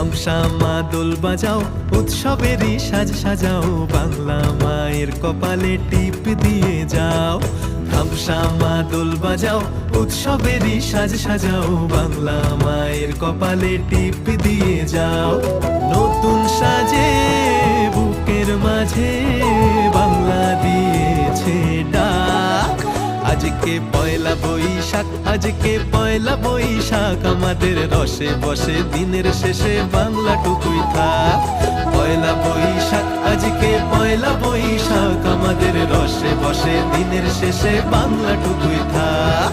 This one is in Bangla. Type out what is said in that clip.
থামসা মা দোল বাজাও, উৎসবেরই সাজ সাজাও, বাংলা মায়ের কপালে টিপ দিয়ে যাও। থামসা মা দোল বাজাও, উৎসবেরই সাজ সাজাও, বাংলা মায়ের কপালে টিপ দিয়ে যাও। নতুন সাজে বুকের মাঝে বাংলা দিয়েছে ডাক। আজকে পয়লা বৈশাখ, আজকে পয়লা বৈশাখ, আমাদের রসে বসে দিনের শেষে বাংলাটুকুই থাক। পয়লা বৈশাখ, আজকে পয়লা বৈশাখ, আমাদের রসে বসে দিনের শেষে বাংলাটুকুই থাক।